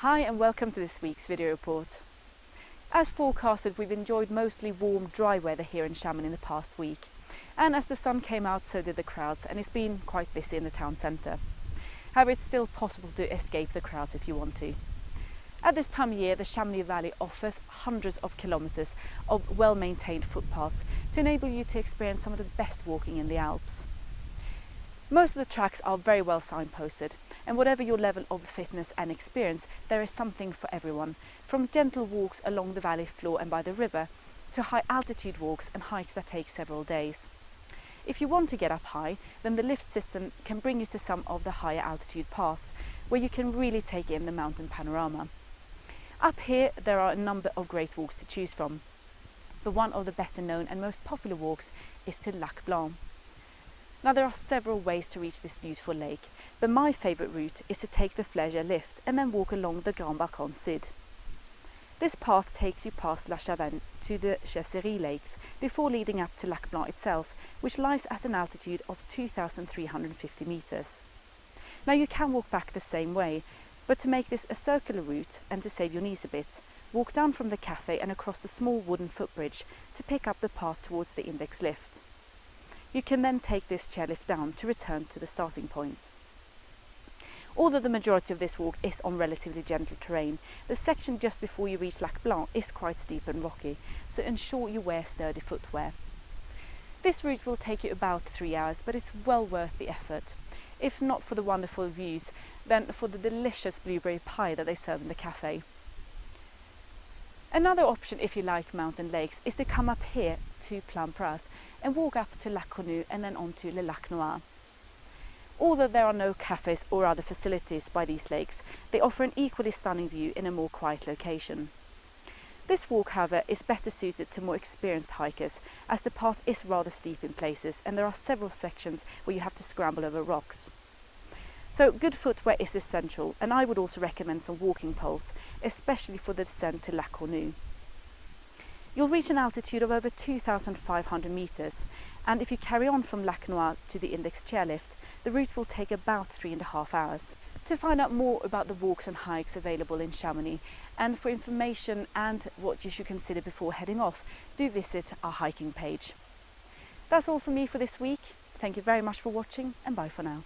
Hi and welcome to this week's video report. As forecasted, we've enjoyed mostly warm, dry weather here in Chamonix in the past week. And as the sun came out, so did the crowds, and it's been quite busy in the town centre. However, it's still possible to escape the crowds if you want to. At this time of year, the Chamonix Valley offers hundreds of kilometres of well-maintained footpaths to enable you to experience some of the best walking in the Alps. Most of the tracks are very well signposted, and whatever your level of fitness and experience, there is something for everyone, from gentle walks along the valley floor and by the river, to high altitude walks and hikes that take several days. If you want to get up high, then the lift system can bring you to some of the higher altitude paths, where you can really take in the mountain panorama. Up here there are a number of great walks to choose from, but one of the better known and most popular walks is to Blanc. Now there are several ways to reach this beautiful lake, but my favourite route is to take the Fleisure lift and then walk along the Grand Balcon Sud. This path takes you past La Chavenne to the Chesserie lakes before leading up to Lac Blanc itself, which lies at an altitude of 2,350 metres. Now you can walk back the same way, but to make this a circular route and to save your knees a bit, walk down from the cafe and across the small wooden footbridge to pick up the path towards the index lift. You can then take this chairlift down to return to the starting point. Although the majority of this walk is on relatively gentle terrain, the section just before you reach Lac Blanc is quite steep and rocky, so ensure you wear sturdy footwear. This route will take you about 3 hours, but it's well worth the effort. If not for the wonderful views, then for the delicious blueberry pie that they serve in the cafe. Another option, if you like mountain lakes, is to come up here to Blanc and walk up to Lac Cornu and then on to Le Lac Noir. Although there are no cafes or other facilities by these lakes, they offer an equally stunning view in a more quiet location. This walk, however, is better suited to more experienced hikers, as the path is rather steep in places and there are several sections where you have to scramble over rocks. So good footwear is essential, and I would also recommend some walking poles, especially for the descent to Lac Cornu. You'll reach an altitude of over 2,500 metres, and if you carry on from Lac Noir to the index chairlift, the route will take about 3.5 hours. To find out more about the walks and hikes available in Chamonix, and for information and what you should consider before heading off, do visit our hiking page. That's all from me for this week. Thank you very much for watching, and bye for now.